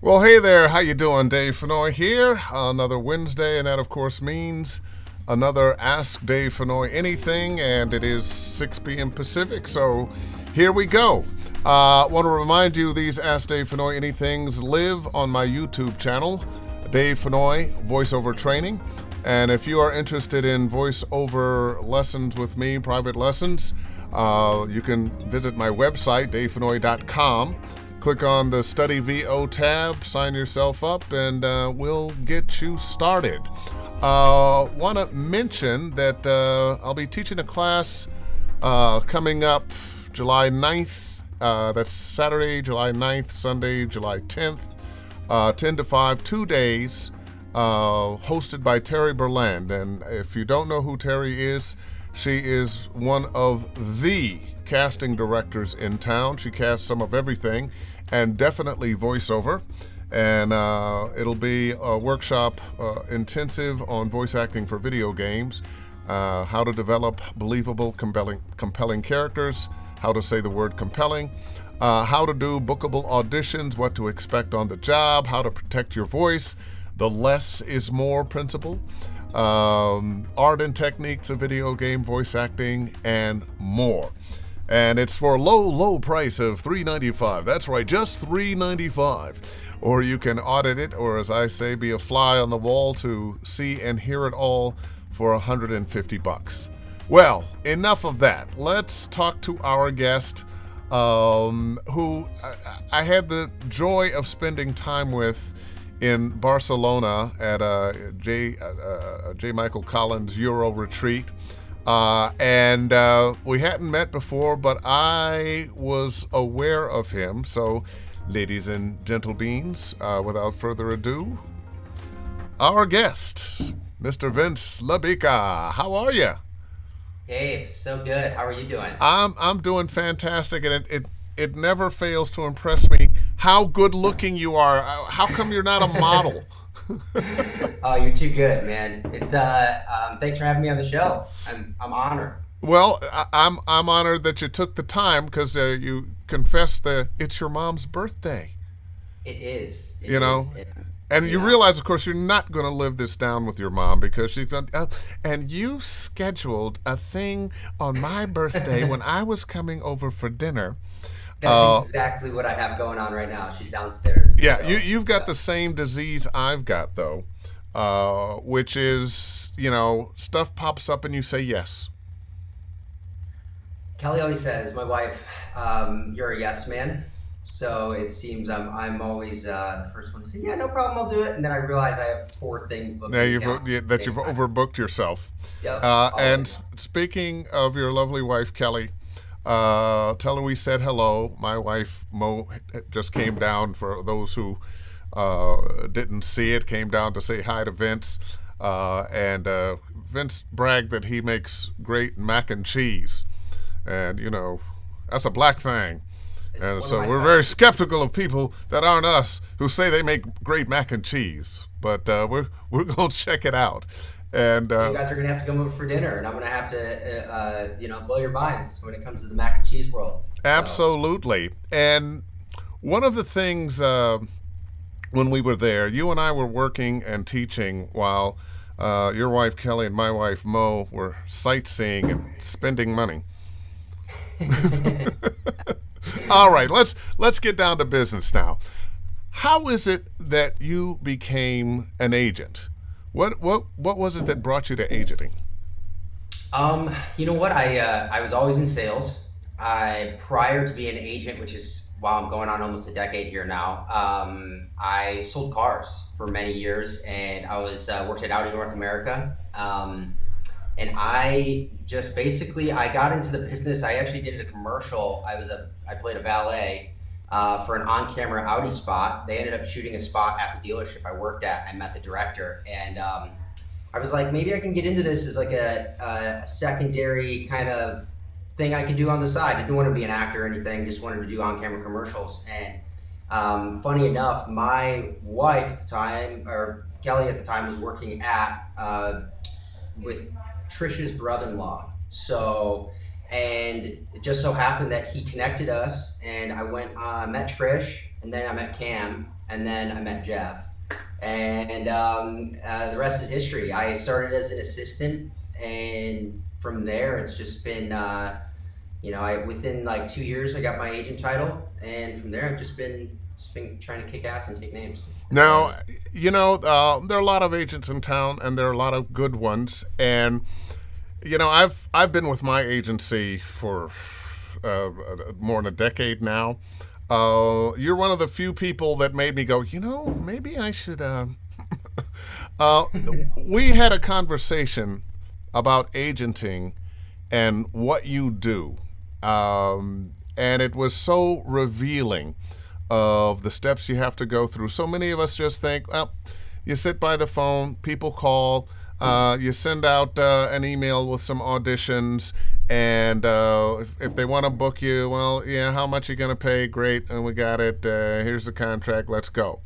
Well, hey there, how you doing? Dave Fennoy here. Another Wednesday, and that of course means another Ask Dave Fennoy Anything, and it is 6 p.m. Pacific, so here we go. I want to remind you these Ask Dave Fennoy Anythings live on my YouTube channel, Dave Fennoy Voiceover Training. And if you are interested in voiceover lessons with me, private lessons, you can visit my website, davefennoy.com. Click on the Study VO tab, sign yourself up, and we'll get you started. Want to mention that I'll be teaching a class coming up July 9th. That's Saturday, July 9th, Sunday, July 10th, 10 to 5, 2 days, hosted by Terry Berland. And if you don't know who Terry is, she is one of the casting directors in town. She casts some of everything, and definitely voiceover. And it'll be a workshop intensive on voice acting for video games, how to develop believable, compelling characters, how to say the word compelling, how to do bookable auditions, what to expect on the job, how to protect your voice, the less is more principle, art and techniques of video game voice acting, and more. And it's for a low price of $3.95. That's right, just $3.95. Or you can audit it, or as I say, be a fly on the wall to see and hear it all for $150. Well, enough of that. Let's talk to our guest, who I had the joy of spending time with in Barcelona at J. Michael Collins' EuroRetreat. And we hadn't met before, but I was aware of him. So, ladies and gentle beans, without further ado, our guest, Mr. Vince LeBica. How are you? Dave, so good. How are you doing? I'm doing fantastic, and it never fails to impress me how good looking you are. How come you're not a model? Oh, you're too good, man. It's thanks for having me on the show. I'm honored. Well, I'm honored that you took the time because you confessed that it's your mom's birthday. It is. It You know, is. and You you know, realize, of course, you're not going to live this down with your mom because she's going. And you scheduled a thing on my birthday when I was coming over for dinner. that's Uh, exactly what I have going on right now. She's downstairs. yeah, So, you've got so the same disease I've got though, which is stuff pops up and you say yes. Kelly always says, my wife, you're a yes man. So it seems I'm always the first one to say, yeah, no problem, I'll do it. And then I realize I have four things booked Now in the calendar yeah, at the that same you've time. overbooked yourself. Yep, And always. speaking of your lovely wife Kelly, tell her we said hello. My wife Mo just came down. For those who didn't see it, came down to say hi to Vince. And Vince bragged that he makes great mac and cheese, and that's a black thing. It's And one of so my we're very specialties. skeptical of people that aren't us who say they make great mac and cheese. But we're gonna check it out. And Well, you guys are gonna have to come over for dinner, and I'm gonna have to, blow your minds when it comes to the mac and cheese world. So, absolutely. And one of the things when we were there, you and I were working and teaching while your wife Kelly and my wife Mo were sightseeing and spending money. All right, let's get down to business now. How is it that you became an agent? What was it that brought you to agenting? you know what? I was always in sales. I prior to being an agent, which is wow, I'm going on almost a decade here now. I sold cars for many years, and I was worked at Audi North America. And I just basically I got into the business. I actually did a commercial. I played a valet for an on-camera Audi spot. They ended up shooting a spot at the dealership I worked at. I met the director, and I was like, maybe I can get into this as like a secondary kind of thing I could do on the side. I didn't want to be an actor or anything. Just wanted to do on-camera commercials. And funny enough, my wife at the time, or Kelly at the time, was working at with Trisha's brother-in-law. So, and it just so happened that he connected us, and I went met Trish, and then I met Cam, and then I met Jeff, and the rest is history. I started as an assistant, and from there, it's just been, I within like 2 years, I got my agent title, and from there, I've just been trying to kick ass and take names. Now, there are a lot of agents in town, and there are a lot of good ones. And I've been with my agency for more than a decade now. You're one of the few people that made me go, maybe I should. Uh, we had a conversation about agenting and what you do. And it was so revealing of the steps you have to go through. So many of us just think, well, you sit by the phone, people call, you send out an email with some auditions, and if they want to book you, well, yeah, how much are you going to pay? Great, and we got it. Here's the contract. Let's go.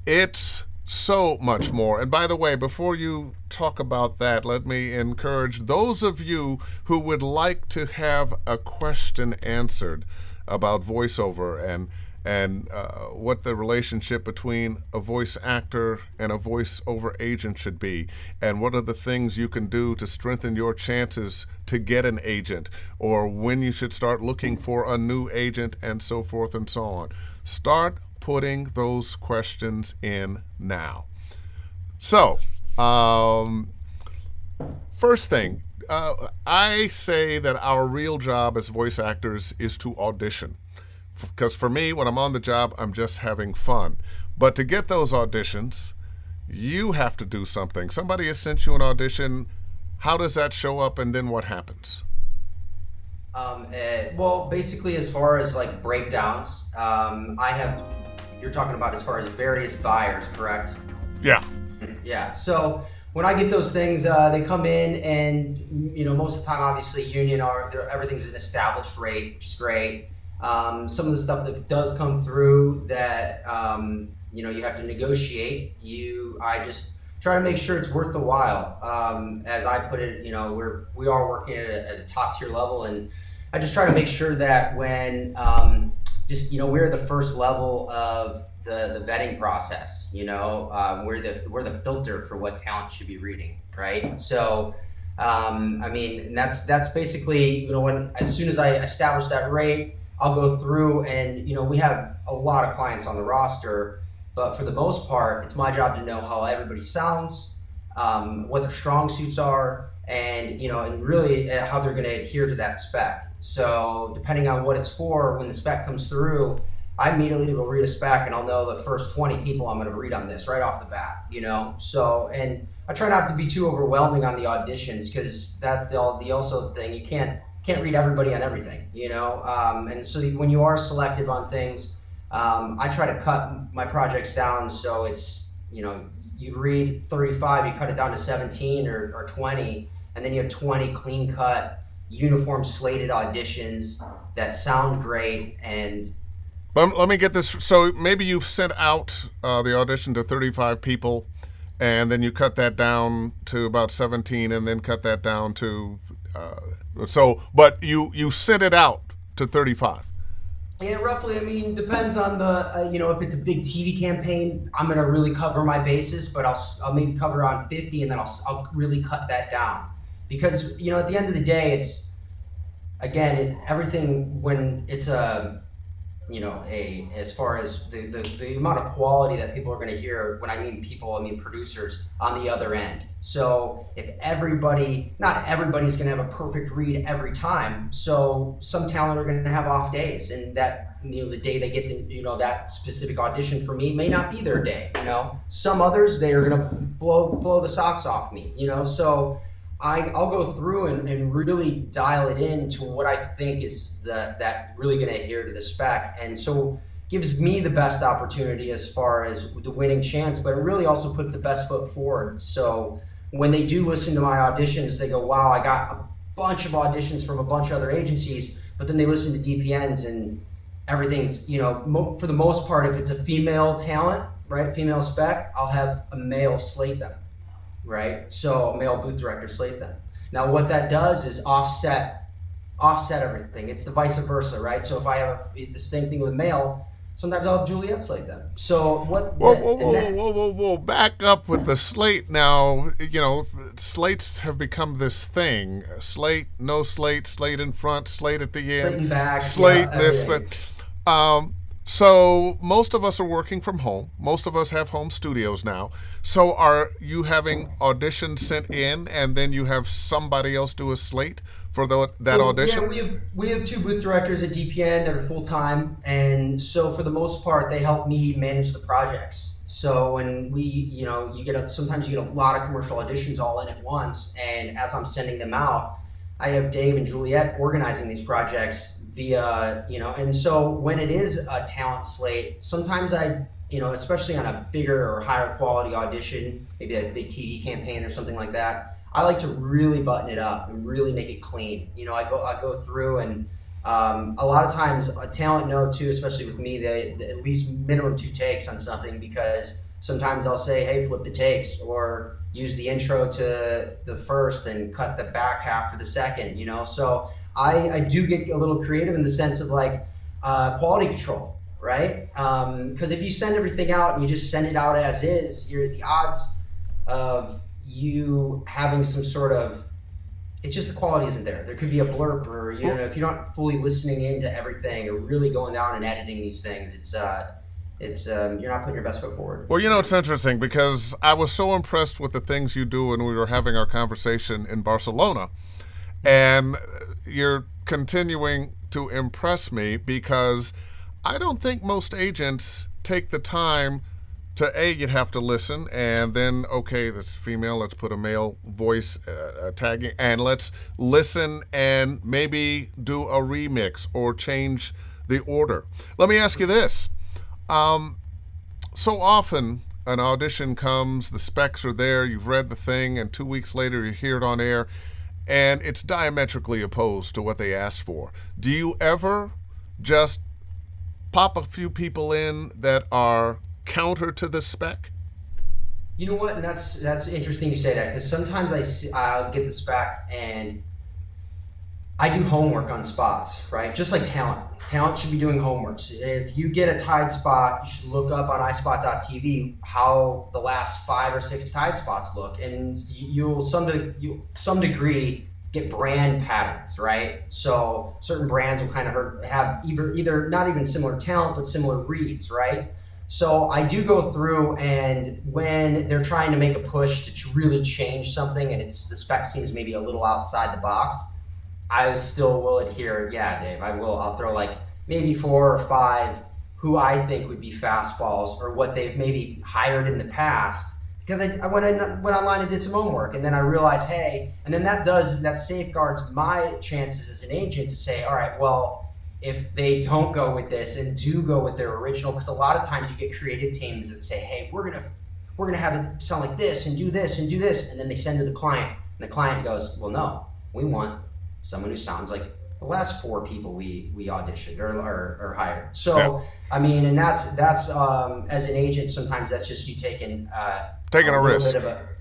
It's so much more. And by the way, before you talk about that, let me encourage those of you who would like to have a question answered about voiceover and what the relationship between a voice actor and a voiceover agent should be, and what are the things you can do to strengthen your chances to get an agent, or when you should start looking for a new agent, and so forth and so on. Start putting those questions in now. So, first thing, I say that our real job as voice actors is to audition. Because for me, when I'm on the job, I'm just having fun. But to get those auditions, you have to do something. Somebody has sent you an audition. How does that show up, and then what happens? Well, basically, as far as like breakdowns, you're talking about as far as various buyers, correct? Yeah. Yeah. So when I get those things, they come in, and most of the time, obviously, everything's an established rate, which is great. Some of the stuff that does come through that you have to negotiate. I just try to make sure it's worth the while. As I put it, we are working at a top tier level, and I just try to make sure that when we're the first level of the vetting process. We're the filter for what talent should be reading, right? So. That's basically, as soon as I establish that rate, I'll go through, and we have a lot of clients on the roster, but for the most part, it's my job to know how everybody sounds, what their strong suits are, and really how they're going to adhere to that spec. So depending on what it's for, when the spec comes through, I immediately will read a spec, and I'll know the first 20 people I'm going to read on this right off the bat. So, and I try not to be too overwhelming on the auditions, because that's the also thing. You can't read everybody on everything, and so when you are selective on things, I try to cut my projects down. So it's, you read 35, you cut it down to 17 or 20, and then you have 20 clean cut, uniform slated auditions that sound great. And let me get this. So maybe you've sent out the audition to 35 people, and then you cut that down to about 17, and then cut that down to but you sent it out to 35. Yeah, roughly. Depends on the if it's a big TV campaign, I'm gonna really cover my bases, but I'll maybe cover on 50, and then I'll really cut that down, because at the end of the day, it's everything when it's as far as the amount of quality that people are going to hear. When I mean people, I mean producers on the other end. So if not everybody's going to have a perfect read every time. So some talent are going to have off days, and that, the day they get that specific audition for me may not be their day. Some others, they are going to blow the socks off me. So I'll go through and really dial it in to what I think is that really going to adhere to the spec, and so gives me the best opportunity as far as the winning chance, but it really also puts the best foot forward. So when they do listen to my auditions, they go, wow, I got a bunch of auditions from a bunch of other agencies, but then they listen to DPNs, and everything's, for the most part, if it's a female talent, right, female spec, I'll have a male slate them. Right, so a male booth director slate them. Now, what that does is offset everything. It's the vice versa, right? So if I have the same thing with male, sometimes I'll have Juliet slate them. So what Whoa, the whoa, and whoa, that whoa, whoa, whoa! Back up with the slate now. Slates have become this thing. Slate, no slate, slate in front, slate at the slate end, and back, yeah, slate this, that. everything. Um, so most of us are working from home. Most of us have home studios now. So are you having auditions sent in, and then you have somebody else do a slate for that So yeah, audition? we have two booth directors at DPN that are full time, and so for the most part, they help me manage the projects. So when you get sometimes you get a lot of commercial auditions all in at once, and as I'm sending them out, I have Dave and Juliet organizing these projects via and so when it is a talent slate, sometimes especially on a bigger or higher quality audition, maybe a big TV campaign or something like that, I like to really button it up and really make it clean. I go through and a lot of times a talent note too, especially with me, they at least minimum two takes on something, because sometimes I'll say, hey, flip the takes, or use the intro to the first and cut the back half for the second. So I do get a little creative in the sense of like quality control, right? Because if you send everything out and you just send it out as is, the odds of you having some sort of, it's just the quality isn't there. There could be a blurb, or if you're not fully listening into everything or really going down and editing these things, it's you're not putting your best foot forward. Well, it's interesting because I was so impressed with the things you do when we were having our conversation in Barcelona, and you're continuing to impress me because I don't think most agents take the time to you'd have to listen, and then okay, this female, let's put a male voice tagging, and let's listen and maybe do a remix or change the order. Let me ask you this. So often an audition comes, the specs are there, you've read the thing, and 2 weeks later you hear it on air, and it's diametrically opposed to what they asked for. Do you ever just pop a few people in that are counter to the spec? You know what? And that's interesting you say that, because sometimes I'll get the spec and I do homework on spots, right? Just like talent. Talent should be doing homework. So if you get a tied spot, you should look up on iSpot.tv how the last 5 or 6 tied spots look, and you'll some degree get brand patterns, right? So certain brands will kind of have either not even similar talent but similar reads, right? So I do go through, and when they're trying to make a push to really change something and the spec seems maybe a little outside the box, I still will adhere. Yeah, Dave, I will. I'll throw like maybe 4 or 5 who I think would be fastballs, or what they've maybe hired in the past. Because I went online and did some homework, and then I realized, hey, and then that safeguards my chances as an agent to say, all right, well, if they don't go with this and do go with their original, because a lot of times you get creative teams that say, hey, we're gonna have it sound like this and do this and do this, and then they send to the client, and the client goes, well, no, we want someone who sounds like the last 4 people we auditioned or hired. So Yeah. I mean, and that's as an agent, sometimes that's just you taking Taking a risk.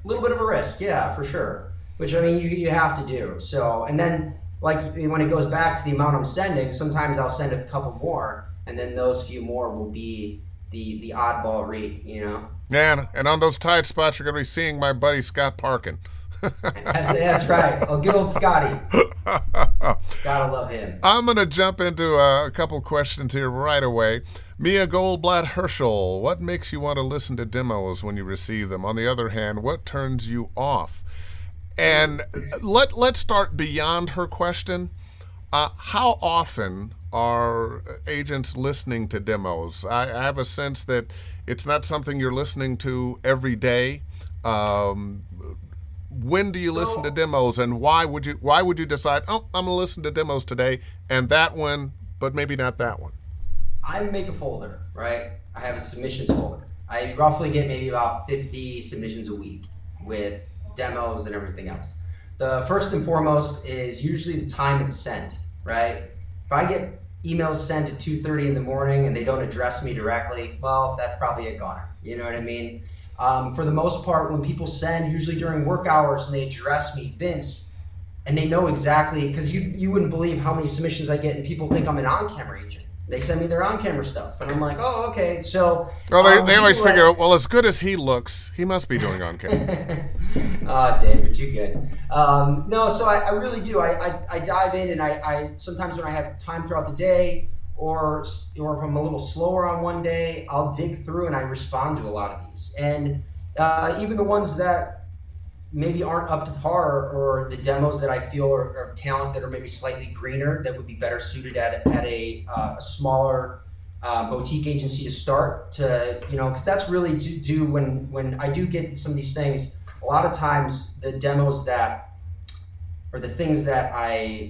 little bit of a risk, yeah, for sure. Which I mean, you have to do. So, and then like when it goes back to the amount I'm sending, sometimes I'll send a couple more, and then those few more will be the oddball read, Yeah, and on those tight spots, you're going to be seeing my buddy Scott Parkin. That's right. Oh, good old Scotty. Gotta love him. I'm going to jump into a couple questions here right away. Mia Goldblatt Herschel, what makes you want to listen to demos when you receive them? On the other hand, what turns you off? And let's start beyond her question. How often are agents listening to demos? I have a sense that it's not something you're listening to every day. When do you listen to demos, and why would you decide, oh, I'm gonna listen to demos today, and that one, but maybe not that one? I make a folder, right? I have a submissions folder. I roughly get maybe about 50 submissions a week with demos and everything else. The first and foremost is usually the time it's sent, right? If I get emails sent at 2:30 in the morning and they don't address me directly, well, that's probably a goner. You know what I mean? For the most part, when people send, usually during work hours, and they address me, Vince, and they know exactly, because you wouldn't believe how many submissions I get, and people think I'm an on-camera agent. They send me their on-camera stuff, and I'm like, oh, okay. So, Well, they always people figure, well, as good as he looks, he must be doing on camera. Oh, Dave, you're too good. No, so I really do. I dive in, and I sometimes when I have time throughout the day, or if I'm a little slower on one day, I'll dig through and I respond to a lot of these. And even the ones that maybe aren't up to par, or the demos that I feel are talent that are maybe slightly greener, that would be better suited at a smaller boutique agency to start, to, because that's really to do when I do get some of these things. A lot of times the demos that, or the things that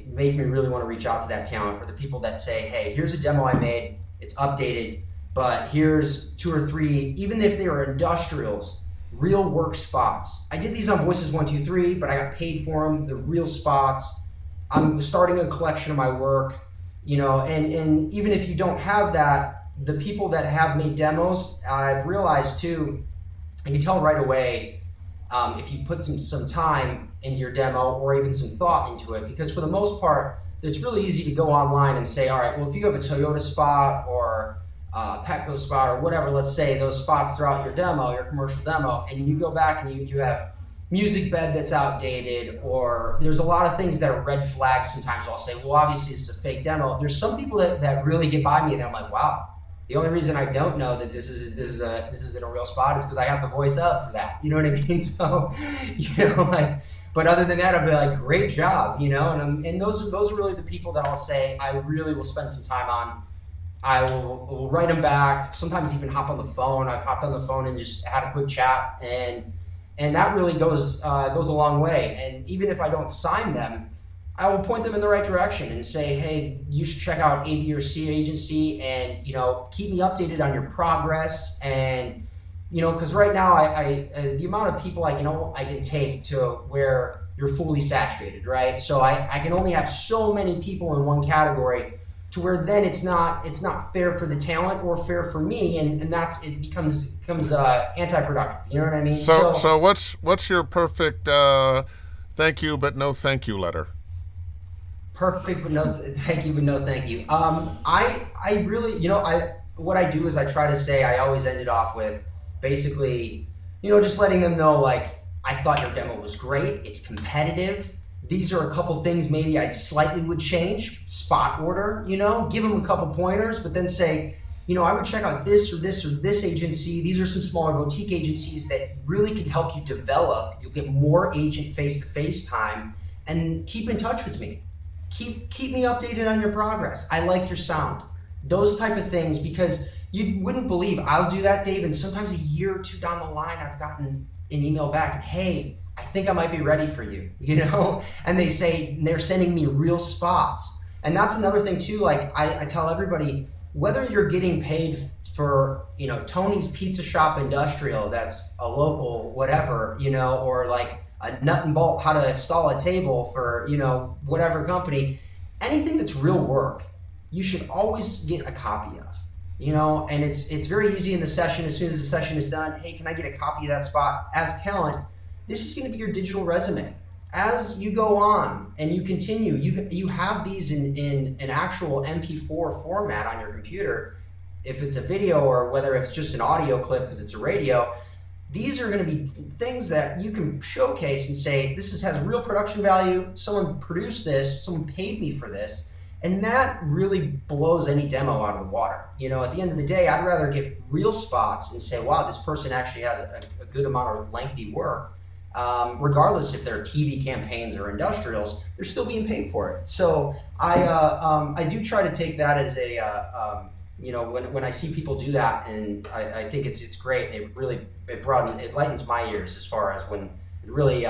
make me really want to reach out to that talent, or the people that say, hey, here's a demo I made, it's updated, but here's 2 or 3, even if they are industrials, real work spots. I did these on Voices 1, 2, 3, but I got paid for them. The real spots. I'm starting a collection of my work, and even if you don't have that, the people that have made demos, I've realized too, you can tell right away if you put some time into your demo, or even some thought into it, because for the most part, it's really easy to go online and say, all right, well, if you have a Toyota spot or Petco spot or whatever, let's say those spots throughout your demo, your commercial demo, and you go back and you have music bed that's outdated, or there's a lot of things that are red flags. Sometimes I'll say, well, obviously this is a fake demo. There's some people that really get by me, and I'm like, wow, the only reason I don't know that this isn't a real spot is because I have the voice up for that. You know what I mean? So, but other than that, I'll be like, great job, and those are really the people that I'll say I really will spend some time on. I will write them back, sometimes even hop on the phone. I've hopped on the phone and just had a quick chat, and that really goes a long way. And even if I don't sign them, I will point them in the right direction and say, hey, you should check out A, B, or C agency, and keep me updated on your progress. And because right now I the amount of people I can take to where you're fully saturated, right? So I can only have so many people in one category, to where then it's not fair for the talent or fair for me, and it becomes anti-productive. You know what I mean? So what's your perfect thank you but no thank you letter? Perfect but no thank you but no thank you. I really, what I do is I try to say, I always end it off with basically, just letting them know, like, I thought your demo was great. It's competitive. These are a couple things maybe I slightly would change. Spot order, give them a couple pointers, but then say, I would check out this or this or this agency. These are some smaller boutique agencies that really can help you develop. You'll get more agent face-to-face time, and keep in touch with me. Keep me updated on your progress. I like your sound. Those type of things, because you wouldn't believe, I'll do that, Dave, and sometimes a year or two down the line, I've gotten an email back, and hey, I think I might be ready for you, and they're sending me real spots. And that's another thing too. Like I tell everybody, whether you're getting paid for, Tony's Pizza Shop Industrial, that's a local whatever, or like a nut and bolt how to install a table for, whatever company, anything that's real work, you should always get a copy of, and it's very easy in the session. As soon as the session is done, hey, can I get a copy of that spot? As talent, this is going to be your digital resume. As you go on and you continue, you have these in an actual MP4 format on your computer. If it's a video, or whether it's just an audio clip because it's a radio, these are going to be things that you can showcase and say, this has real production value. Someone produced this, someone paid me for this. And that really blows any demo out of the water. At the end of the day, I'd rather get real spots and say, wow, this person actually has a good amount of lengthy work. Regardless if they're TV campaigns or industrials, they're still being paid for it. So I do try to take that as when I see people do that, and I think it's great. It lightens my ears, as far as when it really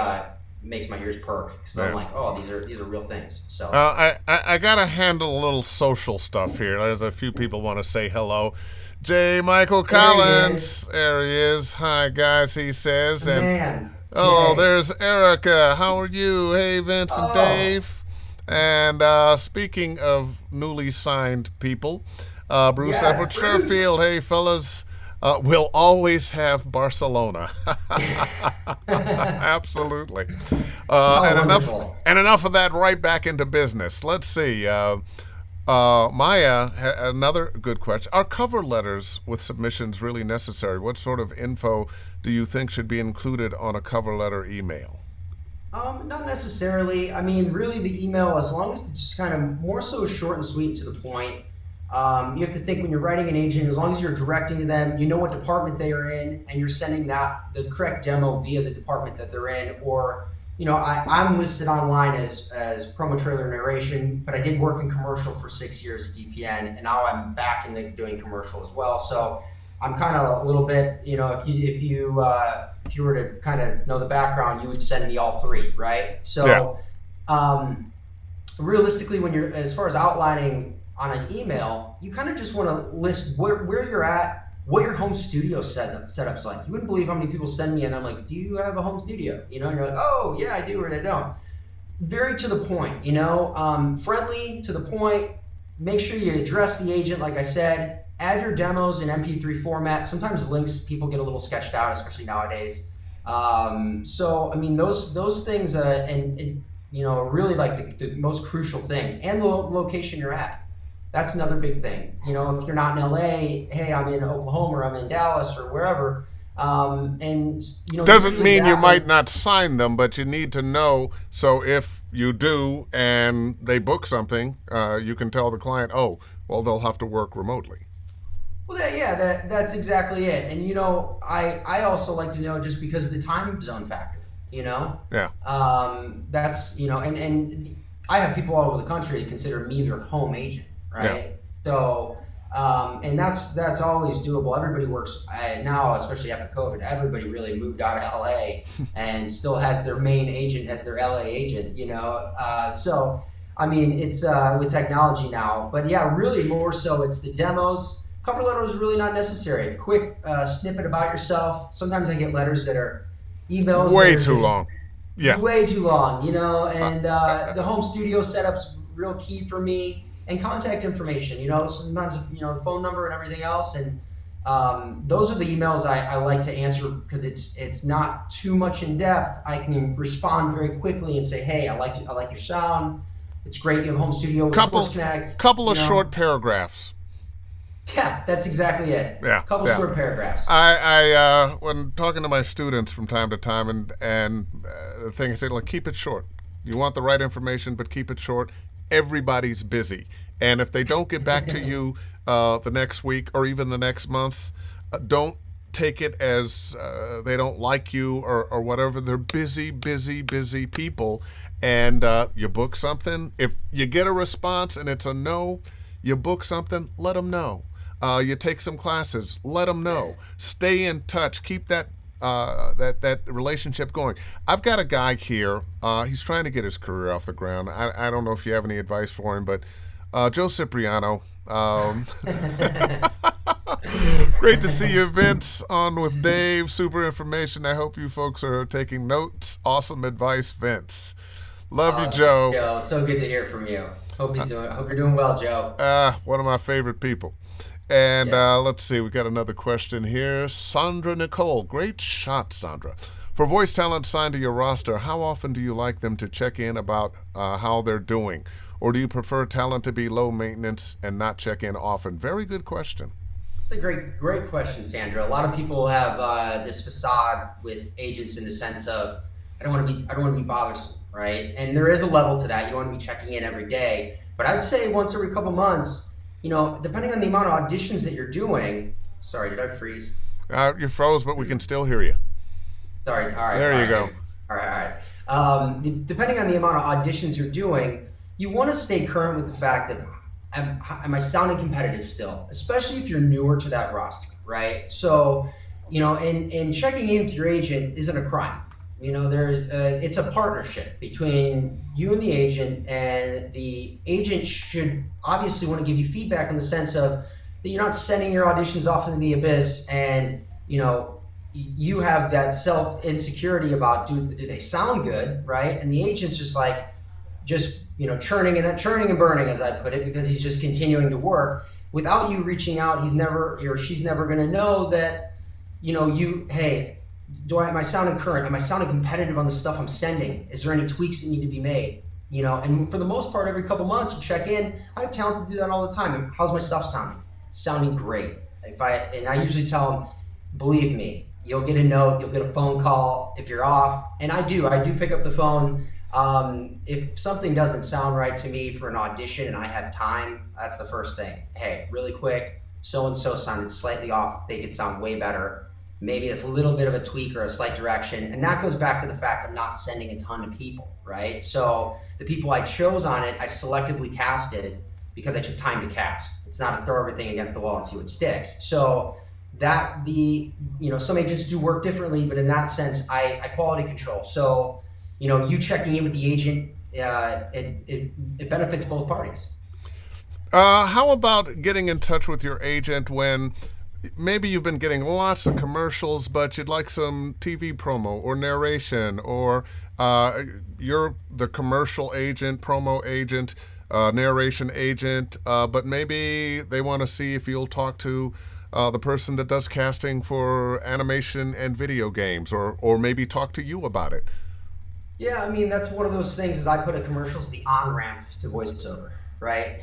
makes my ears perk, because I'm like, oh, these are real things. So I gotta handle a little social stuff here. There's a few people want to say hello. J. Michael Collins, there he is. Hi guys, he says. And man. Oh, there's Erica. How are you? Hey, Vince and Dave. And speaking of newly signed people, Bruce Everett Sherfield. Hey, fellas. We'll always have Barcelona. Absolutely. And enough of that, right back into business. Let's see. Maya, another good question. Are cover letters with submissions really necessary? What sort of info do you think should be included on a cover letter email? Not necessarily. I mean, really, the email, as long as it's just kind of more so short and sweet to the point. You have to think when you're writing an agent, as long as you're directing to them, you know what department they are in, and you're sending the correct demo via the department that they're in. Or, I'm listed online as promo trailer narration, but I did work in commercial for 6 years at DPN, and now I'm back into doing commercial as well. So I'm kind of a little bit, if you were to kind of know the background, you would send me all three, right? So, realistically, when you're, as far as outlining on an email, you kind of just want to list where you're at, what your home studio setup's like. You wouldn't believe how many people send me and I'm like, do you have a home studio? And you're like, oh yeah, I do, or they don't. Very to the point, friendly, to the point. Make sure you address the agent, like I said. Add your demos in MP3 format. Sometimes links, people get a little sketched out, especially nowadays. So, I mean, those things, and really like the most crucial things, and the location you're at. That's another big thing. If you're not in LA, hey, I'm in Oklahoma or I'm in Dallas or wherever. Doesn't mean you might not sign them, but you need to know. So if you do and they book something, you can tell the client, oh, well, they'll have to work remotely. Well, that's exactly it. And, I also like to know, just because of the time zone factor, Yeah. That's, and I have people all over the country that consider me their home agent, right? Yeah. So, and that's always doable. Everybody works now, especially after COVID, everybody really moved out of LA and still has their main agent as their LA agent, so, I mean, it's with technology now, but yeah, really more so it's the demos. Cover letter is really not necessary. Quick snippet about yourself. Sometimes I get letters that are emails. Way too long. Yeah. Way too long, and the home studio setup's real key for me, and contact information, sometimes, the phone number and everything else. And those are the emails I like to answer, because it's not too much in depth. I can respond very quickly and say, hey, I like your sound. It's great. You have a home studio with Sports Connect. Couple of short paragraphs. Yeah, that's exactly it. Yeah, couple short paragraphs. I when talking to my students from time to time, and the thing I say, like, keep it short. You want the right information, but keep it short. Everybody's busy, and if they don't get back to you the next week or even the next month, don't take it as they don't like you or whatever. They're busy people, and you book something. If you get a response and it's a no, you book something, let them know. You take some classes, let them know. Stay in touch. Keep that relationship going. I've got a guy here. He's trying to get his career off the ground. I don't know if you have any advice for him, but Joe Cipriano. Great to see you, Vince, on with Dave. Super information. I hope you folks are taking notes. Awesome advice, Vince. Love you, Joe. Joe, so good to hear from you. Hope you're doing well, Joe. One of my favorite people. And let's see, we got another question here. Sandra Nicole. Great shot, Sandra. For voice talent signed to your roster, how often do you like them to check in about how they're doing? Or do you prefer talent to be low maintenance and not check in often? Very good question. It's a great question, Sandra. A lot of people have this facade with agents in the sense of, I don't want to be bothersome, right? And there is a level to that. You want to be checking in every day. But I'd say once every couple months, depending on the amount of auditions that you're doing. Sorry, did I freeze? You froze, but we can still hear you. Sorry. All right. There you go. All right. Depending on the amount of auditions you're doing, you want to stay current with the fact that, am I sounding competitive still? Especially if you're newer to that roster, right? So, and checking in with your agent isn't a crime. It's a partnership between you and the agent should obviously want to give you feedback in the sense of that you're not sending your auditions off into the abyss, and you have that self insecurity about do they sound good, right? And the agent's just churning and burning, as I put it, because he's just continuing to work without you reaching out. She's never going to know that am I sounding current? Am I sounding competitive on the stuff I'm sending? Is there any tweaks that need to be made? And for the most part, every couple months you check in. I have talent to do that all the time. How's my stuff sounding? It's sounding great. And I usually tell them, believe me, you'll get a note, you'll get a phone call if you're off. And I do pick up the phone. If something doesn't sound right to me for an audition and I have time, that's the first thing. Hey, really quick, so-and-so sounded slightly off. They could sound way better. Maybe it's a little bit of a tweak or a slight direction. And that goes back to the fact I'm not sending a ton of people, right? So the people I chose on it, I selectively casted because I took time to cast. It's not a throw everything against the wall and see what sticks. So some agents do work differently, but in that sense, I quality control. So, you checking in with the agent, it benefits both parties. How about getting in touch with your agent when maybe you've been getting lots of commercials, but you'd like some TV promo or narration, or you're the commercial agent, promo agent, narration agent, but maybe they want to see if you'll talk to the person that does casting for animation and video games, or maybe talk to you about it. Yeah, that's one of those things is I put a commercial as the on-ramp to voiceover, right?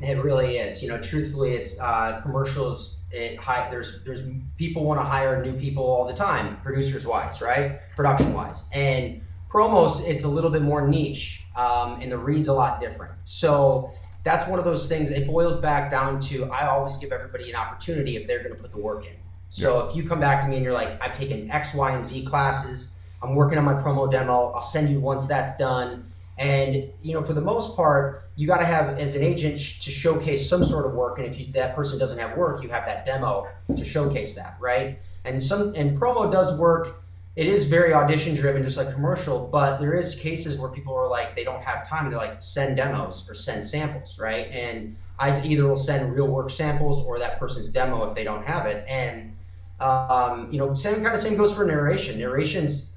It really is. Truthfully, it's commercials. There's people want to hire new people all the time, producers-wise, right? Production-wise. And promos, it's a little bit more niche, and the read's a lot different. So that's one of those things. It boils back down to I always give everybody an opportunity if they're going to put the work in. So if you come back to me and you're like, I've taken X, Y, and Z classes, I'm working on my promo demo, I'll send you once that's done. And, for the most part, you got to have, as an agent, to showcase some sort of work. And if that person doesn't have work, you have that demo to showcase that, right? And promo does work. It is very audition driven, just like commercial, but there is cases where people are like, they don't have time. They're like, send demos or send samples, right? And I either will send real work samples or that person's demo if they don't have it. And, same goes for narration. Narrations,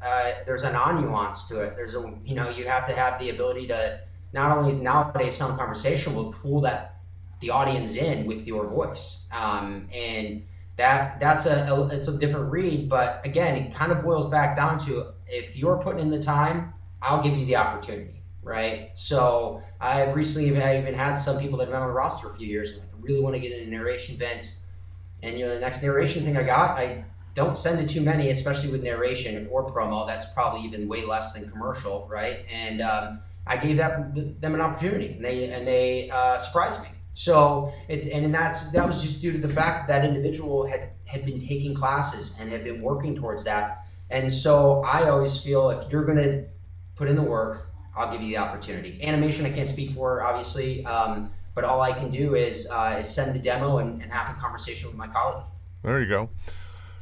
there's a non-nuance to it. You have to have the ability to not only nowadays sound conversational, but pull the audience in with your voice. And it's a different read, but again, it kind of boils back down to if you're putting in the time, I'll give you the opportunity, right? So I've recently even had some people that have been on the roster for a few years, and I really want to get into narration, Vince. And the next narration thing I don't send it too many, especially with narration or promo. That's probably even way less than commercial, right? And I gave them an opportunity, and they surprised me. So that was just due to the fact that individual had been taking classes and had been working towards that. And so I always feel if you're going to put in the work, I'll give you the opportunity. Animation I can't speak for, obviously. But all I can do is send the demo and have a conversation with my colleague. There you go.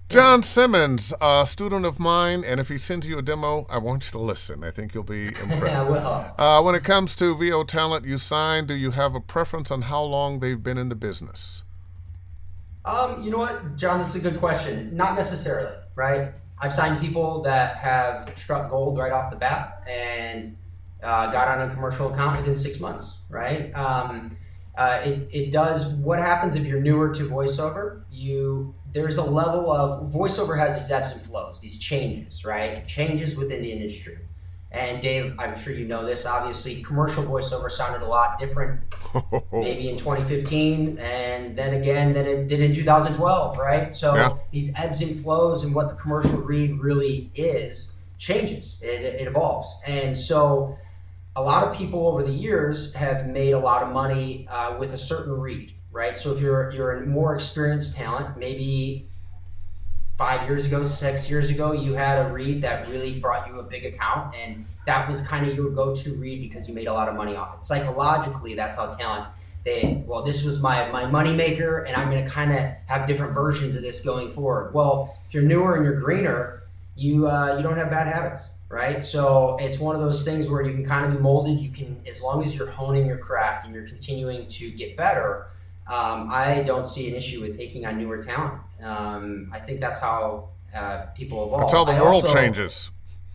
John Simmons, a student of mine, and if he sends you a demo, I want you to listen. I think you'll be impressed. I will. When it comes to VO talent you sign, do you have a preference on how long they've been in the business? You know what, John, that's a good question. Not necessarily, right? I've signed people that have struck gold right off the bat and got on a commercial account within 6 months, right? It does. What happens if you're newer to voiceover? There's a level of voiceover has these ebbs and flows, these changes, right? Changes within the industry. And Dave, I'm sure you know this. Obviously, commercial voiceover sounded a lot different, maybe in 2015, and then it did in 2012, right? So these ebbs and flows and what the commercial read really is changes. It evolves, and so a lot of people over the years have made a lot of money with a certain read, right? So if you're a more experienced talent, maybe 5 years ago, 6 years ago, you had a read that really brought you a big account, and that was kind of your go-to read because you made a lot of money off it. Psychologically, that's how talent, this was my money maker, and I'm going to kind of have different versions of this going forward. Well, if you're newer and you're greener, you don't have bad habits. Right, so it's one of those things where you can kind of be molded. You can, as long as you're honing your craft and you're continuing to get better. I don't see an issue with taking on newer talent. I think that's how people evolve. That's how the world changes.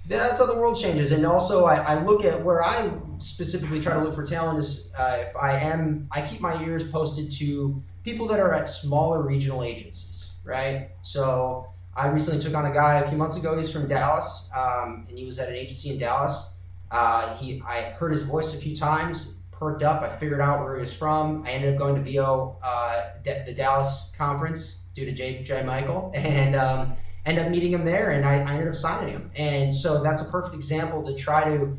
That's how the world changes, and also I look at where I specifically try to look for talent is I keep my ears posted to people that are at smaller regional agencies, right? So I recently took on a guy a few months ago. He's from Dallas, and he was at an agency in Dallas. I heard his voice a few times, perked up. I figured out where he was from. I ended up going to VO, the Dallas conference due to J. Michael, and ended up meeting him there, and I ended up signing him. And so that's a perfect example to try to,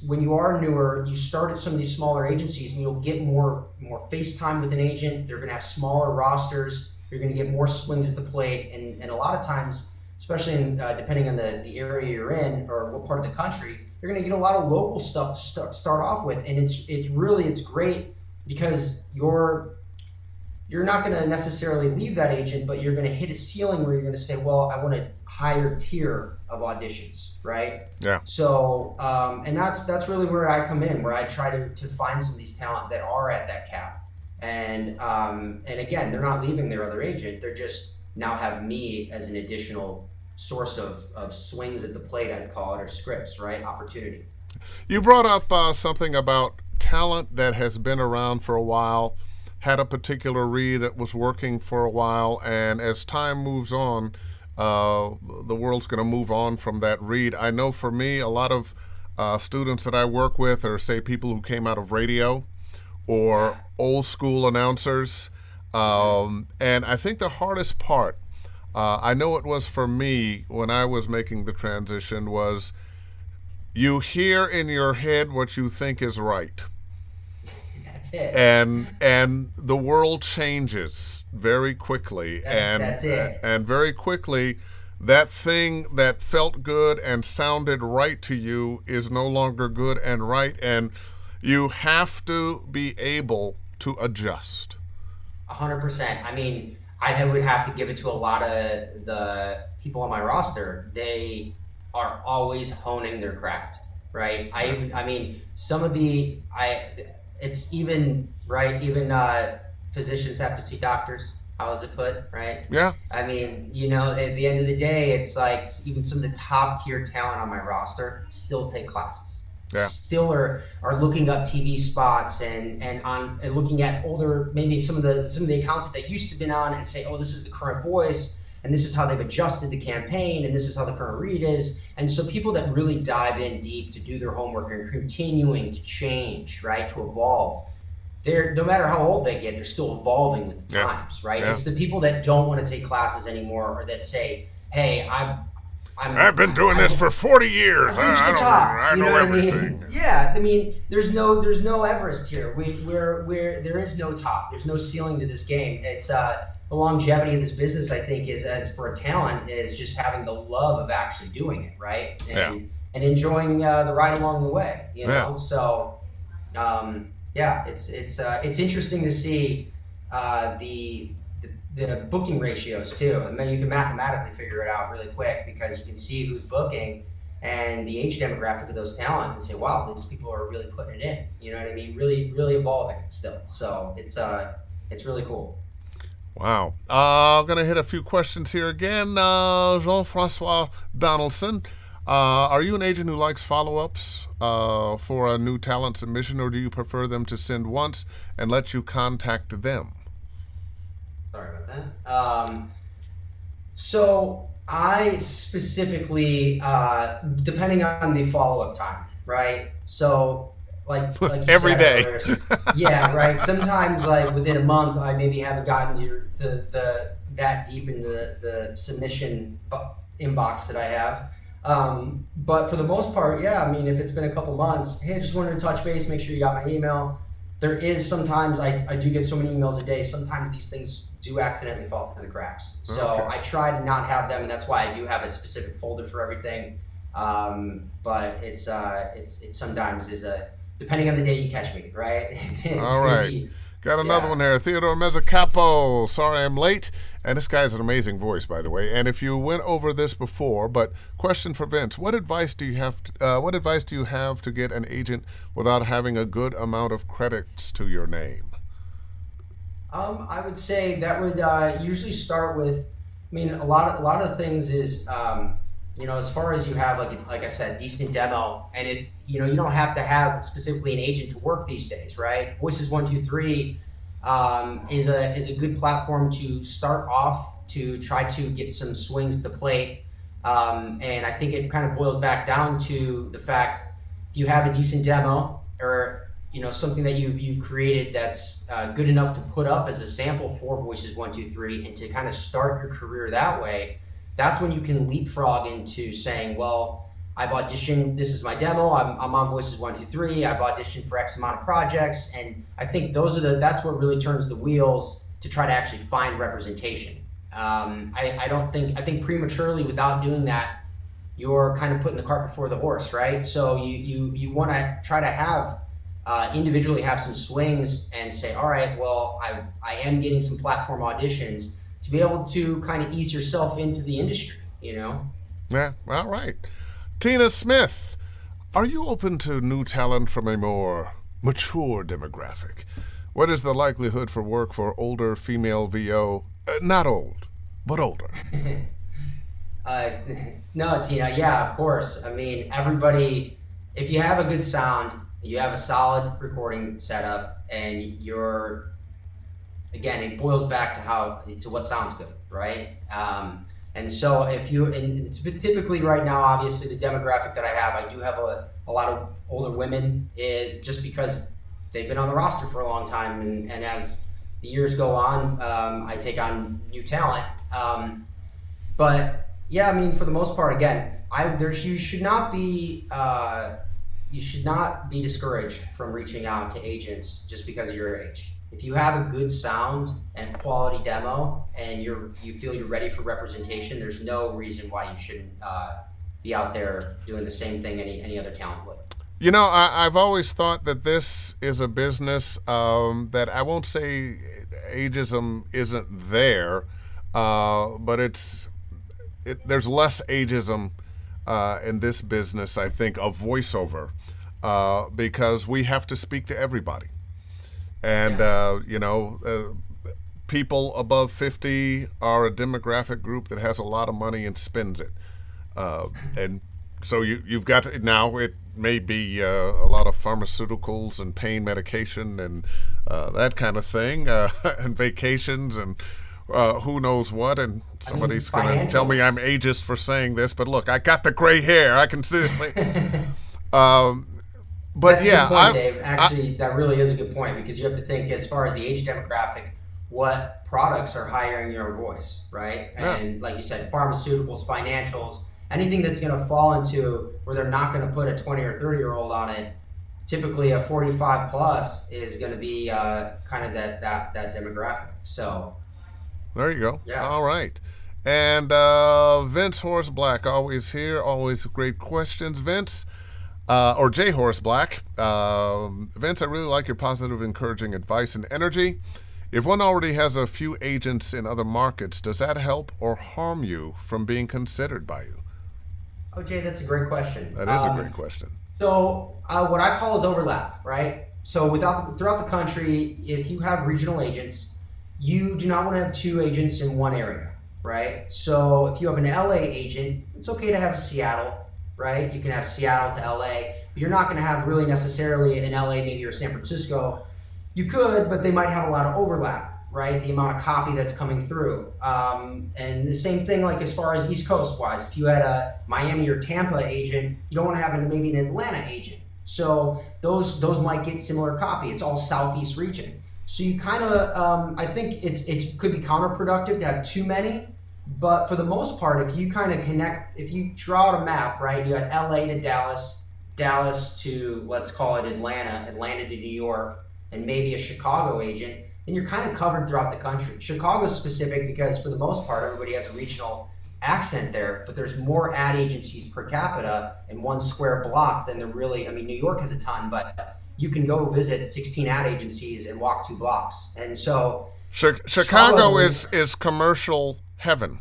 when you are newer, you start at some of these smaller agencies, and you'll get more face time with an agent. They're going to have smaller rosters. You're going to get more swings at the plate, and a lot of times, especially depending on the area you're in or what part of the country, you're going to get a lot of local stuff to start off with, and it's great because you're not going to necessarily leave that agent, but you're going to hit a ceiling where you're going to say, well, I want a higher tier of auditions, right? Yeah. So, and that's really where I come in, where I try to find some of these talent that are at that cap, and again, they're not leaving their other agent; they're just now have me as an additional source of swings at the plate, I'd call it, or scripts, right? Opportunity. You brought up something about talent that has been around for a while, had a particular read that was working for a while, and as time moves on, the world's going to move on from that read. I know for me, a lot of students that I work with are, say, people who came out of radio or old school announcers, and I think the hardest part, I know it was for me when I was making the transition, was you hear in your head what you think is right. That's it. And the world changes very quickly. That's it. And very quickly, that thing that felt good and sounded right to you is no longer good and right, and you have to be able to adjust. 100%. I mean, I would have to give it to a lot of the people on my roster. They are always honing their craft, right? I mean, some of it's even, right, even physicians have to see doctors. How is it put, right? Yeah. I mean, at the end of the day, it's like even some of the top tier talent on my roster still take classes. Yeah. Still are looking up TV spots and looking at older, maybe some of the accounts that used to been on, and say, oh, this is the current voice, and this is how they've adjusted the campaign, and this is how the current read is. And so people that really dive in deep to do their homework and continuing to change, right, to evolve, no matter how old they get, they're still evolving with the times, right? Yeah. It's the people that don't want to take classes anymore, or that say, hey, I've been doing this for 40 years. I know everything. I mean? Yeah, I mean, there's no Everest here. There is no top. There's no ceiling to this game. It's the longevity of this business, I think, is, as for a talent, is just having the love of actually doing it, right? And enjoying the ride along the way. So it's interesting to see the booking ratios too. I mean, you can mathematically figure it out really quick because you can see who's booking and the age demographic of those talent and say, wow, these people are really putting it in. You know what I mean? Really, really evolving still. So it's really cool. Wow. I'm going to hit a few questions here again. Jean-Francois Donaldson, are you an agent who likes follow-ups for a new talent submission, or do you prefer them to send once and let you contact them? Sorry about that. So I specifically, depending on the follow-up time, right? So like you every said, day. Yeah, right. Sometimes like within a month, I maybe haven't gotten that deep into the submission inbox that I have. But for the most part, yeah, I mean, if it's been a couple months, hey, I just wanted to touch base, make sure you got my email. There is sometimes, I do get so many emails a day, sometimes these things do accidentally fall through the cracks. So Okay. I try to not have them, and that's why I do have a specific folder for everything. But it sometimes is depending on the day you catch me, right? All right. Got another one here. Theodore Mezzacapo. Sorry I'm late. And this guy's an amazing voice, by the way. And if you went over this before, but question for Vince: What advice do you have to get an agent without having a good amount of credits to your name? I would say that would usually start with. I mean, a lot of things is. As far as you have, like I said, decent demo, and if you don't have to have specifically an agent to work these days, right? Voices 123 is a good platform to start off to try to get some swings at the plate. And I think it kind of boils back down to the fact if you have a decent demo or something that you've created that's good enough to put up as a sample for Voices 123 and to kind of start your career that way, that's when you can leapfrog into saying, well, I've auditioned, this is my demo, I'm on Voices 123, I've auditioned for X amount of projects, and I think that's what really turns the wheels to try to actually find representation. I think prematurely, without doing that, you're kind of putting the cart before the horse, right? So you want to try to have individually have some swings and say, all right, well, I am getting some platform auditions to be able to kind of ease yourself into the industry, Yeah, all right. Tina Smith, are you open to new talent from a more mature demographic? What is the likelihood for work for older female VO? Not old, but older. No, Tina, yeah, of course. I mean, everybody, if you have a good sound, you have a solid recording setup, and again, it boils back to what sounds good, right? And so and typically right now, obviously the demographic that I have, I do have a lot of older women, just because they've been on the roster for a long time, and as the years go on, I take on new talent. But yeah, I mean, for the most part, again, you should not be discouraged from reaching out to agents just because of your age. If you have a good sound and quality demo, and you feel you're ready for representation, there's no reason why you shouldn't be out there doing the same thing any other talent would. I've always thought that this is a business that I won't say ageism isn't there, but there's less ageism in this business, I think, of voiceover, because we have to speak to everybody. And, people above 50 are a demographic group that has a lot of money and spends it. And so you've got to, now it may be a lot of pharmaceuticals and pain medication and that kind of thing, and vacations and who knows what. And somebody's going to tell me I'm ageist for saying this, but look, I got the gray hair. I can seriously. But that's yeah, a good point, Dave. Actually, that really is a good point, because you have to think as far as the age demographic, what products are hiring your voice, right? And like you said, pharmaceuticals, financials, anything that's going to fall into where they're not going to put a 20 or 30-year-old on it. Typically, a 45 plus is going to be kind of that demographic. So there you go. Yeah. All right. And Vince Horace Black, always here, always great questions, Vince. Or J. Horace Black. Vince, I really like your positive, encouraging advice and energy. If one already has a few agents in other markets, does that help or harm you from being considered by you? Oh, Jay, that's a great question. That is a great question. So what I call is overlap, right? So throughout the country, if you have regional agents, you do not want to have two agents in one area, right? So if you have an LA agent, it's okay to have a Seattle, right? You can have Seattle to LA, but you're not going to have really necessarily in LA, maybe, or San Francisco. You could, but they might have a lot of overlap, right? The amount of copy that's coming through. And the same thing, like as far as East Coast wise, if you had a Miami or Tampa agent, you don't want to have maybe an Atlanta agent. So those might get similar copy. It's all Southeast region. So you kind of, I think it could be counterproductive to have too many. But for the most part, if you kind of connect, if you draw out a map, right, you had LA to Dallas, Dallas to, let's call it Atlanta, Atlanta to New York, and maybe a Chicago agent, then you're kind of covered throughout the country. Chicago's specific because for the most part, everybody has a regional accent there, but there's more ad agencies per capita in one square block than there really, I mean, New York has a ton, but you can go visit 16 ad agencies and walk 2 blocks. And so Chicago is commercial heaven.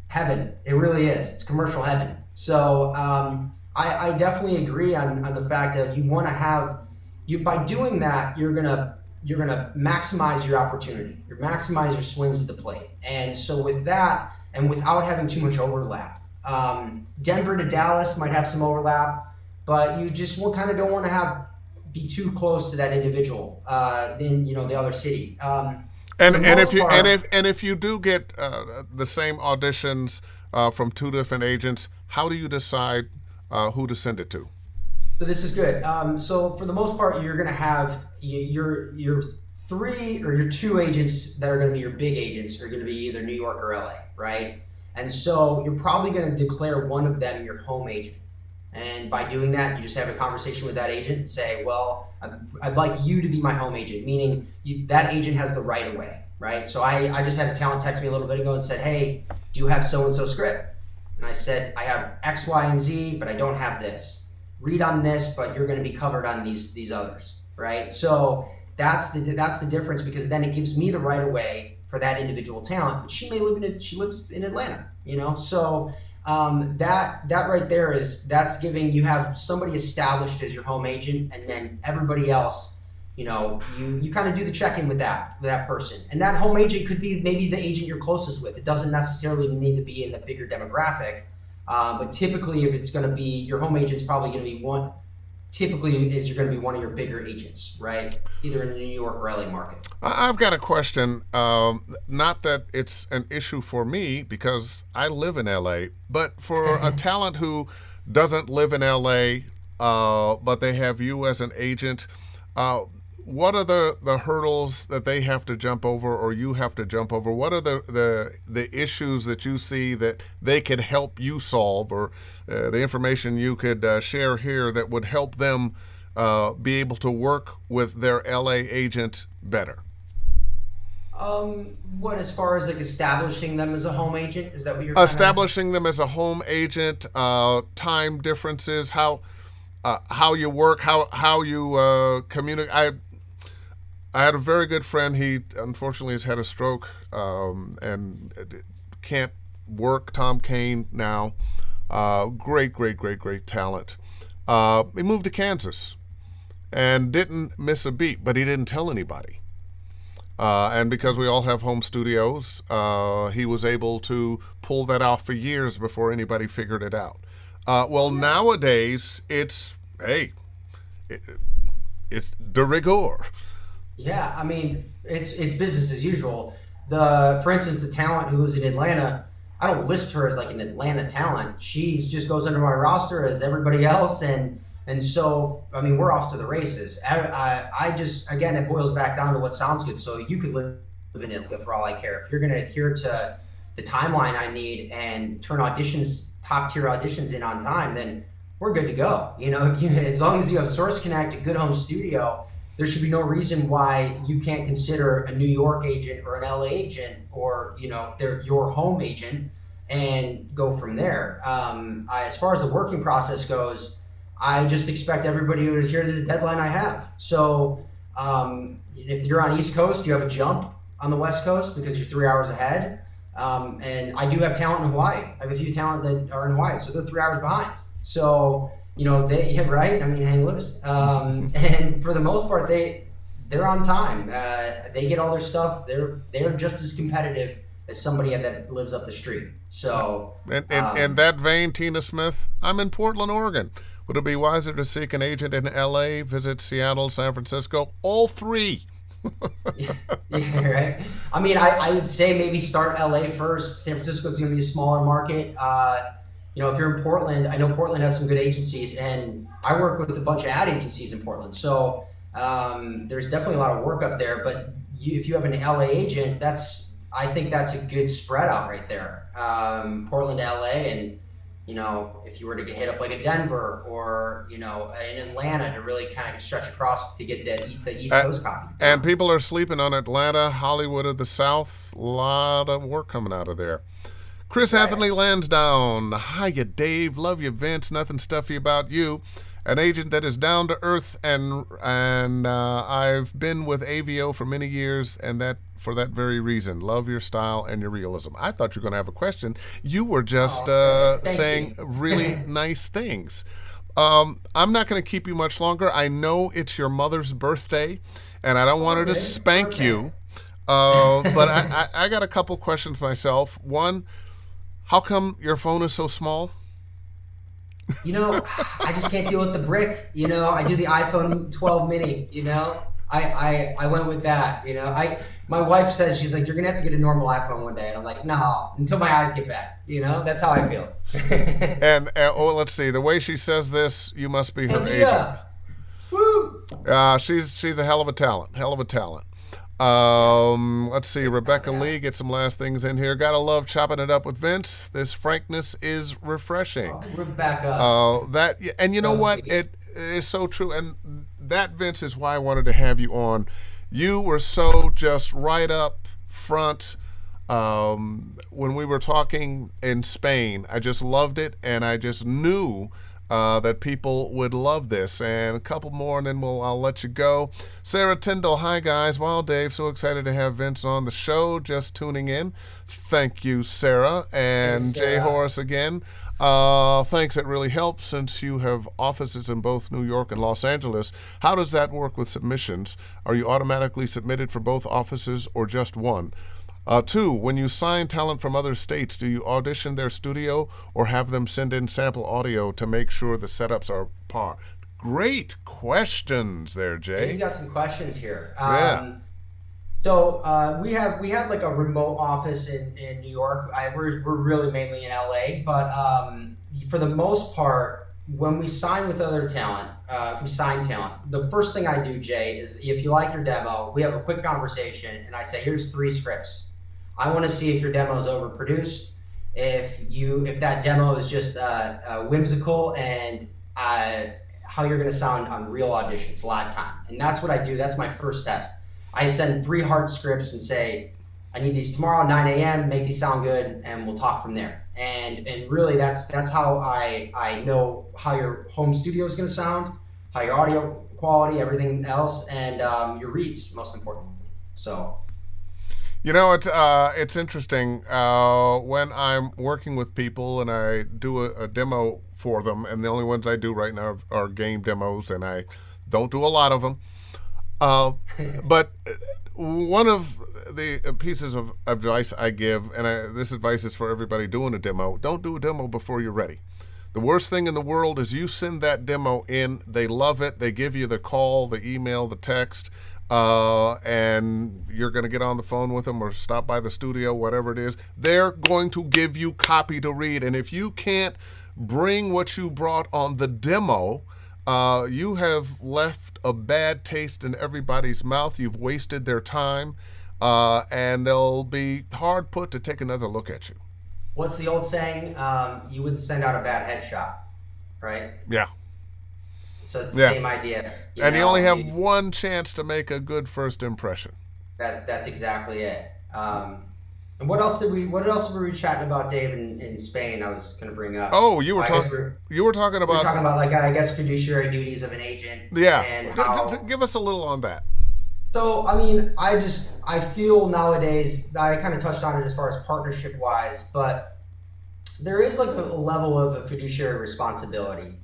Heaven. It really is. It's commercial heaven. So I definitely agree on the fact that you want to have, by doing that, you're gonna maximize your opportunity. You're maximize your swings at the plate. And so with that, and without having too much overlap, Denver to Dallas might have some overlap, but you just kind of don't want to be too close to that individual in the other city. And if you do get the same auditions from two different agents. How do you decide who to send it to? So this is good. So for the most part, you're going to have your three or your two agents that are going to be your big agents are going to be either New York or LA, right? And so you're probably going to declare one of them your home agent. And by doing that, you just have a conversation with that agent and say, well, I'd like you to be my home agent, meaning that agent has the right of way, right? So I just had a talent text me a little bit ago and said, hey, do you have so-and-so script? And I said, I have X, Y, and Z, but I don't have this. Read on this, but you're going to be covered on these others, right? So that's the difference, because then it gives me the right of way for that individual talent. But she lives in Atlanta, So that right there that's giving you have somebody established as your home agent, and then everybody else, you kind of do the check-in with that person. And that home agent could be maybe the agent you're closest with. It doesn't necessarily need to be in the bigger demographic. But typically, if it's going to be your home agent's probably going to be one. Typically, you're going to be one of your bigger agents, right? Either in the New York or LA market. I've got a question. Not that it's an issue for me because I live in LA, but for a talent who doesn't live in LA, but they have you as an agent, what are the hurdles that they have to jump over or you have to jump over? What are the issues that you see that they could help you solve, or the information you could share here that would help them be able to work with their LA agent better? What, as far as like establishing them as a home agent? Is that what you're establishing them as a home agent, time differences, how you work, how you communicate. I had a very good friend. He unfortunately has had a stroke and can't work. Tom Kane now, great talent. He moved to Kansas and didn't miss a beat, but he didn't tell anybody. And because we all have home studios, he was able to pull that off for years before anybody figured it out. Nowadays it's de rigueur. Yeah, I mean, it's business as usual. For instance, the talent who lives in Atlanta, I don't list her as like an Atlanta talent. She just goes under my roster as everybody else, and so I mean, we're off to the races. I just, again, it boils back down to what sounds good. So you could live in Atlanta for all I care. If you're going to adhere to the timeline I need and turn top tier auditions in on time, then we're good to go. As long as you have Source Connect, a good home studio, there should be no reason why you can't consider a New York agent or an LA agent, or they're your home agent, and go from there. As far as the working process goes, I just expect everybody to adhere to the deadline I have. So if you're on East Coast, you have a jump on the West Coast because you're 3 hours ahead. And I do have talent in Hawaii. I have a few talent that are in Hawaii, so they're 3 hours behind. So right? I mean, hang loose. And for the most part, they're on time. They get all their stuff. They're just as competitive as somebody that lives up the street. So in that vein, Tina Smith, I'm in Portland, Oregon. Would it be wiser to seek an agent in LA, visit Seattle, San Francisco, all three? Yeah, right. I mean, I would say maybe start LA first. San Francisco is going to be a smaller market. If you're in Portland, I know Portland has some good agencies, and I work with a bunch of ad agencies in Portland. So there's definitely a lot of work up there. But if you have an LA agent, I think that's a good spread out right there. Portland to LA, and if you were to get hit up like a Denver or in Atlanta, to really kind of stretch across to get the East Coast copy. And people are sleeping on Atlanta, Hollywood of the South. A lot of work coming out of there. Chris Anthony Lansdowne. Hiya, Dave. Love you, Vince. Nothing stuffy about you. An agent that is down to earth, and I've been with AVO for many years, and that for that very reason. Love your style and your realism. I thought you were going to have a question. You were just saying really nice things. I'm not going to keep you much longer. I know it's your mother's birthday, and I don't want her to spank you. But I got a couple questions myself. One, how come your phone is so small? I just can't deal with the brick. I do the iPhone 12 mini. I went with that. My wife says, she's like, you're gonna have to get a normal iPhone one day, and I'm like, no, until my eyes get back. That's how I feel. And let's see. The way she says this, you must be her agent. Woo! She's a hell of a talent. Hell of a talent. Let's see. Rebecca Lee, get some last things in here. Gotta love chopping it up with Vince. This frankness is refreshing. Oh, Rebecca. And you know what? It is so true. And that, Vince, is why I wanted to have you on. You were so just right up front. When we were talking in Spain, I just loved it, and I just knew that people would love this. And a couple more, and then I'll let you go. Sarah Tyndall, hi guys. Wow, Dave, so excited to have Vince on the show. Just tuning in. Thank you, Sarah. And Thanks, Sarah. Jay Horace again. Thanks, it really helps since you have offices in both New York and Los Angeles. How does that work with submissions? Are you automatically submitted for both offices or just one? 2, when you sign talent from other states, do you audition their studio or have them send in sample audio to make sure the setups are par? Great questions there, Jay. He's got some questions here. Yeah. So we had like a remote office in New York. We're really mainly in LA, but for the most part, when we sign with other talent, if we sign talent, the first thing I do, Jay, is if you like your demo, we have a quick conversation, and I say, here's 3 scripts. I want to see if your demo is overproduced, if that demo is just whimsical, and how you're going to sound on real auditions, live time. And that's what I do. That's my first test. I send 3 hard scripts and say, I need these tomorrow, 9 a.m., make these sound good, and we'll talk from there. And really, that's how I know how your home studio is going to sound, how your audio quality, everything else, and your reads, most importantly. So... it's interesting when I'm working with people and I do a demo for them, and the only ones I do right now are game demos, and I don't do a lot of them. But one of the pieces of advice I give, and this advice is for everybody doing a demo, don't do a demo before you're ready. The worst thing in the world is you send that demo in, they love it, they give you the call, the email, the text, and you're going to get on the phone with them or stop by the studio, whatever it is. They're going to give you copy to read. And if you can't bring what you brought on the demo, you have left a bad taste in everybody's mouth. You've wasted their time, and they'll be hard put to take another look at you. What's the old saying? You wouldn't send out a bad headshot, right? Yeah. So it's the same idea. You only have one chance to make a good first impression. That's exactly it. And what else were we chatting about, Dave, in Spain? I was going to bring up. Oh, you were talking about. We were talking about like, I guess, fiduciary duties of an agent. Yeah. And how, give us a little on that. So, I mean, I feel nowadays, I kind of touched on it as far as partnership wise, but there is like a level of a fiduciary responsibility.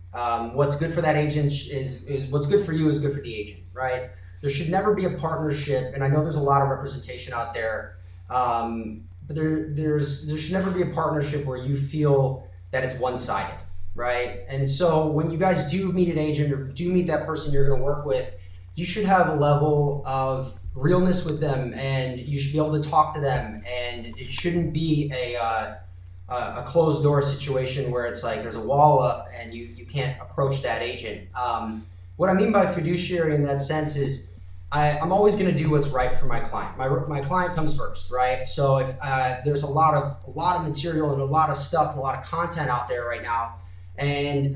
What's good for that agent is what's good for you is good for the agent, right? There should never be a partnership, and I know there's a lot of representation out there, but there should never be a partnership where you feel that it's one-sided, right? And so when you guys do meet an agent or do meet that person you're going to work with, you should have a level of realness with them, and you should be able to talk to them, and it shouldn't be a closed door situation where it's like there's a wall up and you can't approach that agent. What I mean by fiduciary in that sense is I'm always going to do what's right for my client. My client comes first, right? So if there's a lot of material and a lot of stuff and a lot of content out there right now, and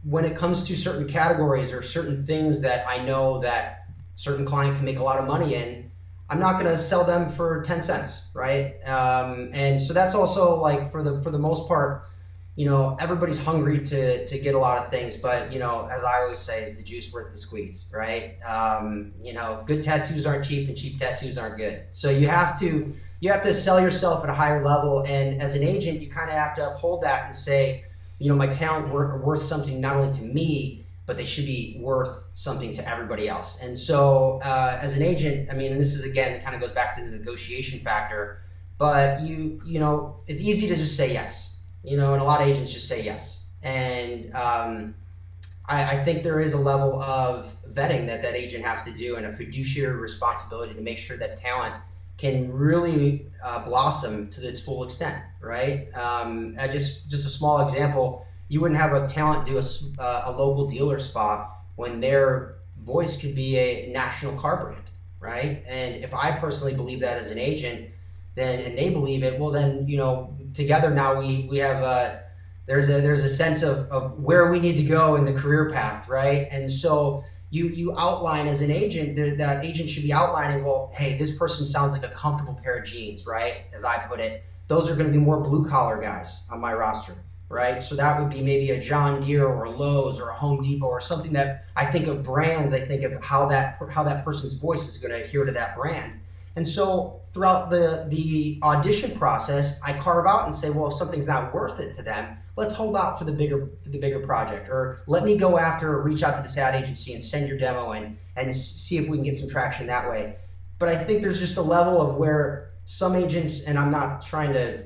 when it comes to certain categories or certain things that I know that certain client can make a lot of money in, I'm not going to sell them for 10 cents, right? And so that's also like for the most part, everybody's hungry to get a lot of things, but as I always say, is the juice worth the squeeze, right? Good tattoos aren't cheap and cheap tattoos aren't good. So you have to sell yourself at a higher level, and as an agent, you kind of have to uphold that and say, my talent worth something not only to me, but they should be worth something to everybody else. And so as an agent, I mean, and this is, again, kind of goes back to the negotiation factor, but it's easy to just say yes, and a lot of agents just say yes. And I think there is a level of vetting that that agent has to do, and a fiduciary responsibility to make sure that talent can really blossom to its full extent, right? Just a small example, you wouldn't have a talent do a local dealer spot when their voice could be a national car brand, right? And if I personally believe that as an agent, then and they believe it, well then, together now we have there's a sense of where we need to go in the career path, right? And so you outline as an agent, that agent should be outlining, well, hey, this person sounds like a comfortable pair of jeans, right? As I put it, those are going to be more blue collar guys on my roster, right? So that would be maybe a John Deere or a Lowe's or a Home Depot or something that I think of brands. I think of how that person's voice is going to adhere to that brand. And so throughout the audition process, I carve out and say, well, if something's not worth it to them, let's hold out for the bigger project, or let me go after or reach out to this ad agency and send your demo in and see if we can get some traction that way. But I think there's just a level of where some agents, and I'm not trying to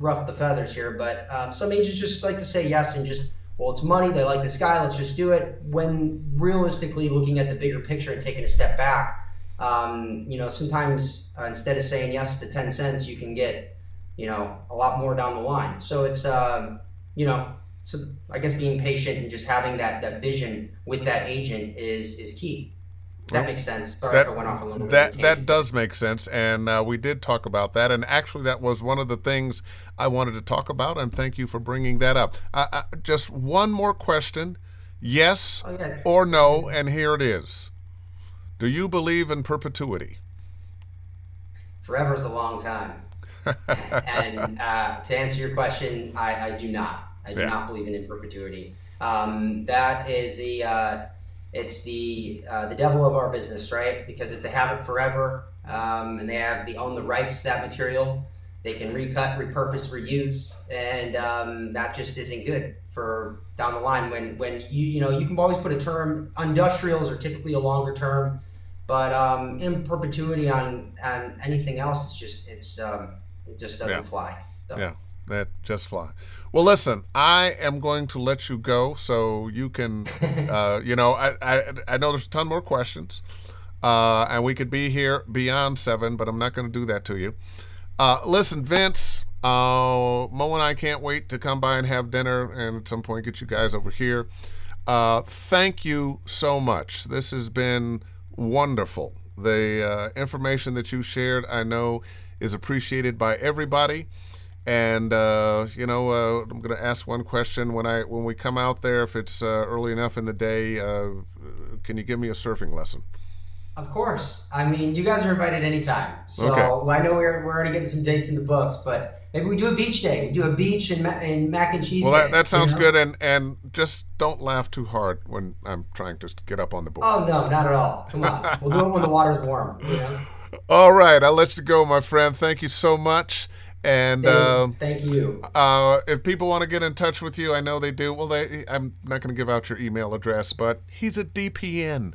rough the feathers here, but some agents just like to say yes and just, well, it's money, they like this guy, let's just do it. When realistically looking at the bigger picture and taking a step back, sometimes instead of saying yes to 10 cents, you can get, a lot more down the line. So it's, so I guess being patient and just having that vision with that agent is key. That makes sense. Sorry if I went off a little bit. That does make sense, and we did talk about that, and actually that was one of the things I wanted to talk about, and thank you for bringing that up. Just one more question, yes or no, and here it is. Do you believe in perpetuity? Forever is a long time. And to answer your question, I do not. I do not believe in perpetuity. That is it's the devil of our business, right? Because if they have it forever, and they own the rights to that material, they can recut, repurpose, reuse, and that just isn't good for down the line. When you can always put a term. Industrials are typically a longer term, but in perpetuity on anything else, it just doesn't fly. So. Yeah, that just fly. Well, listen, I am going to let you go so you can, I know there's a ton more questions, and we could be here beyond 7, but I'm not going to do that to you. Listen, Vince, Mo and I can't wait to come by and have dinner and at some point get you guys over here. Thank you so much. This has been wonderful. The information that you shared, I know, is appreciated by everybody. And I'm going to ask one question. When we come out there, if it's early enough in the day, can you give me a surfing lesson? Of course. I mean, you guys are invited anytime. So okay. I know we're already getting some dates in the books, but maybe we do a beach day. We do a beach and mac and cheese. Well, day, that sounds good. And just don't laugh too hard when I'm trying to get up on the board. Oh no, not at all. Come on, we'll do it when the water's warm. All right, I'll let you go, my friend. Thank you so much. And thank you. If people want to get in touch with you, I know they do. Well, I'm not going to give out your email address, but he's a DPN.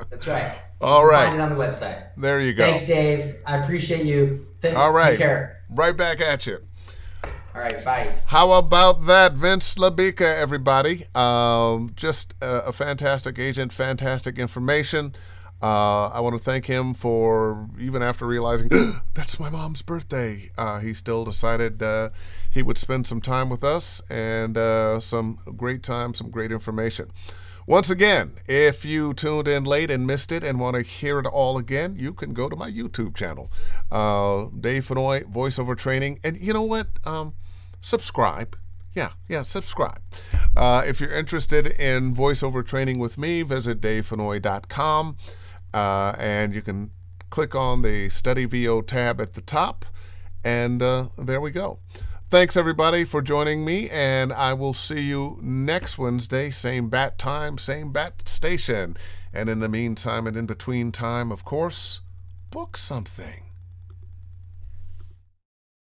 That's right. All right. Find it on the website. There you go. Thanks, Dave. I appreciate you. All right. Take care. Right back at you. All right. Bye. How about that? Vince LeBica, everybody. Just a fantastic agent, fantastic information. I want to thank him for, even after realizing that's my mom's birthday, he still decided he would spend some time with us and some great time, some great information. Once again, if you tuned in late and missed it and want to hear it all again, you can go to my YouTube channel, Dave Fennoy, Voiceover Training. And you know what? Subscribe. Yeah, subscribe. If you're interested in voiceover training with me, visit davefennoy.com. And you can click on the Study VO tab at the top, and there we go. Thanks, everybody, for joining me, and I will see you next Wednesday, same bat time, same bat station. And in the meantime and in between time, of course, book something.